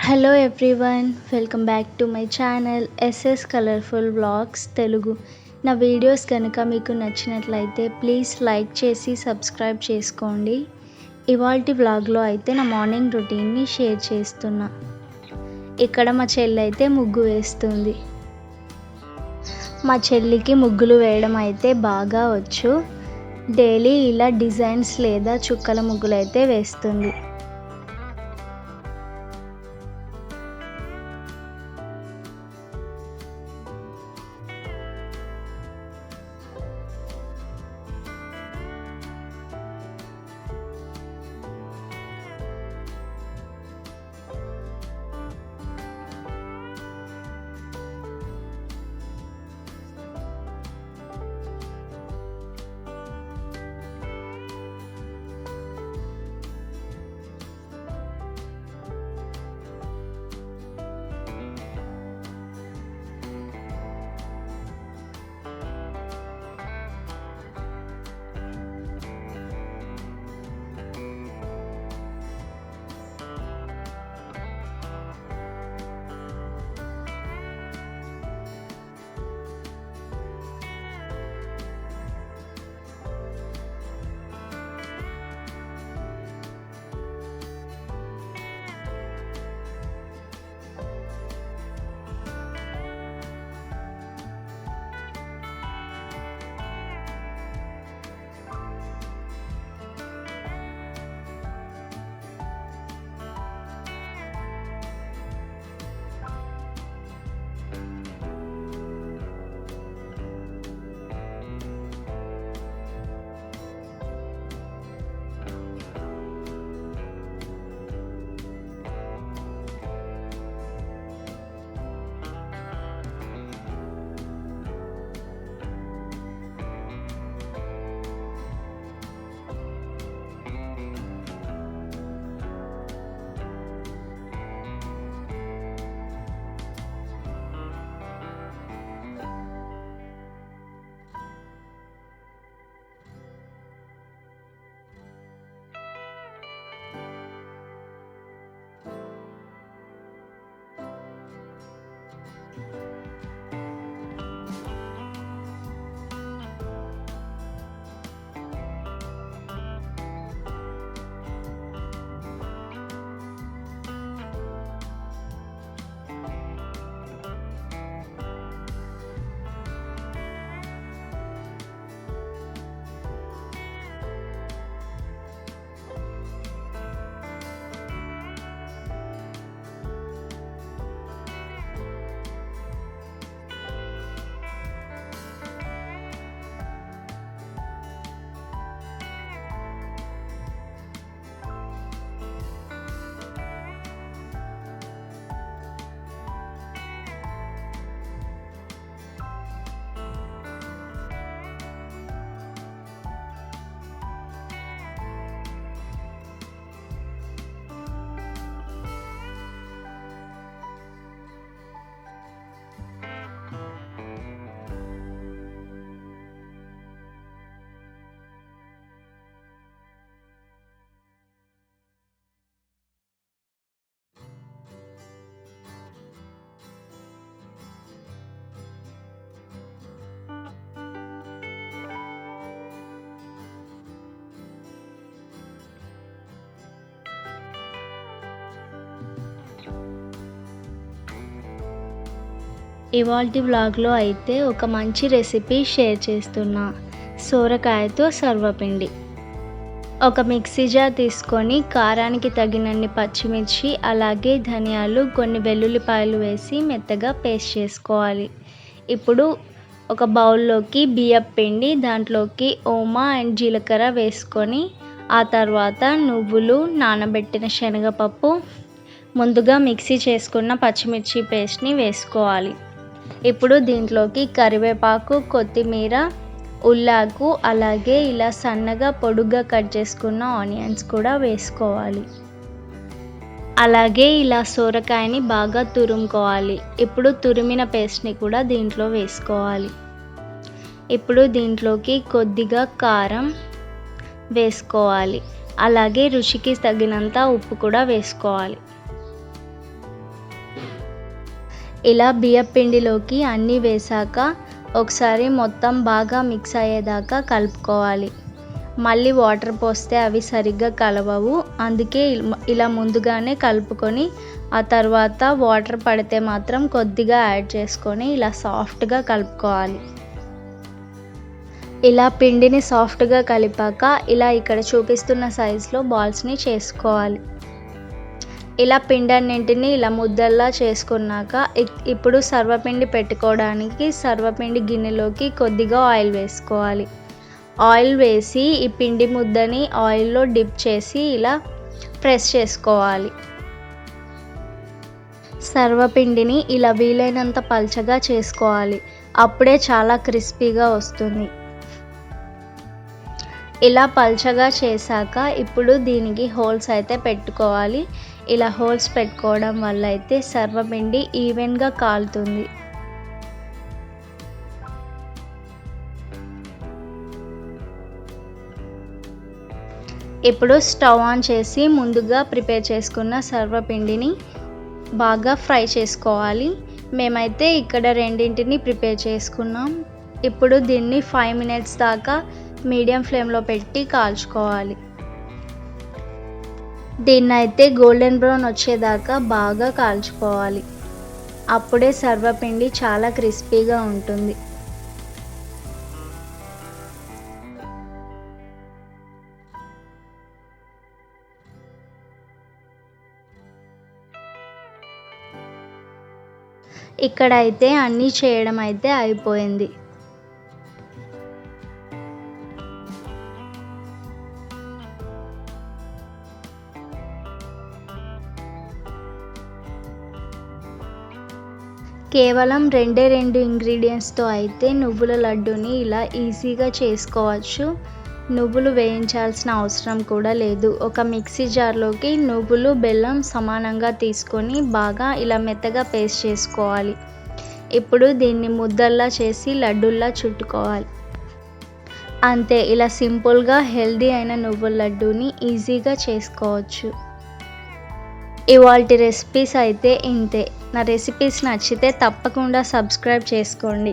Hello everyone, welcome back to my channel SS colourful vlogs Telugu. నా videos కనుక మీకు నచ్చినట్లయితే ప్లీజ్ లైక్ చేసి సబ్స్క్రైబ్ చేసుకోండి. ఇవాల్టి వ్లాగ్లో అయితే నా మార్నింగ్ రొటీన్ని షేర్ చేస్తున్నా. ఇక్కడ మా చెల్లి అయితే ముగ్గు వేస్తుంది. మా చెల్లికి ముగ్గులు వేయడం అయితే బాగా వచ్చు. డైలీ ఇలా డిజైన్స్ లేదా చుక్కల ముగ్గులు అయితే వేస్తుంది. ఇవాల్టి వ్లాగ్లో అయితే ఒక మంచి రెసిపీ షేర్ చేస్తున్నా. సోరకాయతో సర్వపిండి. ఒక మిక్సీ జార్ తీసుకొని కారానికి తగినన్ని పచ్చిమిర్చి, అలాగే ధనియాలు, కొన్ని వెల్లుల్లిపాయలు వేసి మెత్తగా పేస్ట్ చేసుకోవాలి. ఇప్పుడు ఒక బౌల్లోకి బియ్యపు పిండి, దాంట్లోకి ఓమా అండ్ జీలకర్ర వేసుకొని, ఆ తర్వాత నువ్వులు, నానబెట్టిన శనగపప్పు, ముందుగా మిక్సీ చేసుకున్న పచ్చిమిర్చి పేస్ట్ని వేసుకోవాలి. ఇప్పుడు దీంట్లోకి కరివేపాకు, కొత్తిమీర, ఉల్లాకు, అలాగే ఇలా సన్నగా పొడుగ్గా కట్ చేసుకున్న ఆనియన్స్ కూడా వేసుకోవాలి. అలాగే ఇలా సోరకాయని బాగా తురుముకోవాలి. ఇప్పుడు తురిమిన పేస్ట్ని కూడా దీంట్లో వేసుకోవాలి. ఇప్పుడు దీంట్లోకి కొద్దిగా కారం వేసుకోవాలి. అలాగే రుచికి తగినంత ఉప్పు కూడా వేసుకోవాలి. ఇలా బియ్యపిండిలోకి అన్నీ వేశాక ఒకసారి మొత్తం బాగా మిక్స్ అయ్యేదాకా కలుపుకోవాలి. మళ్ళీ వాటర్ పోస్తే అవి సరిగ్గా కలవవు. అందుకే ఇలా ముందుగానే కలుపుకొని ఆ తర్వాత వాటర్ పడితే మాత్రం కొద్దిగా యాడ్ చేసుకొని ఇలా సాఫ్ట్గా కలుపుకోవాలి. ఇలా పిండిని సాఫ్ట్గా కలిపాక ఇలా ఇక్కడ చూపిస్తున్న సైజులో బాల్స్ని చేసుకోవాలి. ఇలా పిండన్నింటిని ఇలా ముద్దల్లా చేసుకున్నాక ఇప్పుడు సర్వపిండి పెట్టుకోవడానికి సర్వపిండి గిన్నెలోకి కొద్దిగా ఆయిల్ వేసుకోవాలి. ఆయిల్ వేసి ఈ పిండి ముద్దని ఆయిల్లో డిప్ చేసి ఇలా ప్రెస్ చేసుకోవాలి. సర్వపిండిని ఇలా వీలైనంత పల్చగా చేసుకోవాలి. అప్పుడే చాలా క్రిస్పీగా వస్తుంది. ఇలా పల్చగా చేశాక ఇప్పుడు దీనికి హోల్స్ అయితే పెట్టుకోవాలి. ఇలా హోల్స్ పెట్టుకోవడం వల్ల అయితే సర్వపిండి ఈవెన్గా కాలుతుంది. ఇప్పుడు స్టవ్ ఆన్ చేసి ముందుగా ప్రిపేర్ చేసుకున్న సర్వపిండిని బాగా ఫ్రై చేసుకోవాలి. మేమైతే ఇక్కడ రెండింటిని ప్రిపేర్ చేసుకున్నాం. ఇప్పుడు దీన్ని 5 మినిట్స్ దాకా మీడియం ఫ్లేమ్లో పెట్టి కాల్చుకోవాలి. దీన్నైతే గోల్డెన్ బ్రౌన్ వచ్చేదాకా బాగా కాల్చుకోవాలి. అప్పుడే సర్వపిండి చాలా క్రిస్పీగా ఉంటుంది. ఇక్కడైతే అన్నీ చేయడం అయితే అయిపోయింది. కేవలం 2 ఇంగ్రీడియంట్స్తో అయితే నువ్వుల లడ్డూని ఇలా ఈజీగా చేసుకోవచ్చు. నువ్వులు వేయించాల్సిన అవసరం కూడా లేదు. ఒక మిక్సీ జార్లోకి నువ్వులు, బెల్లం సమానంగా తీసుకొని బాగా ఇలా మెత్తగా పేస్ట్ చేసుకోవాలి. ఇప్పుడు దీన్ని ముద్దల్లా చేసి లడ్డూల్లా చుట్టుకోవాలి. అంతే, ఇలా సింపుల్గా హెల్దీ అయిన నువ్వుల లడ్డూని ఈజీగా చేసుకోవచ్చు. ఇవాల్టి రెసిపీస్ అయితే ఇంతే. నా రెసిపీస్ నచ్చితే తప్పకుండా సబ్స్క్రైబ్ చేసుకోండి.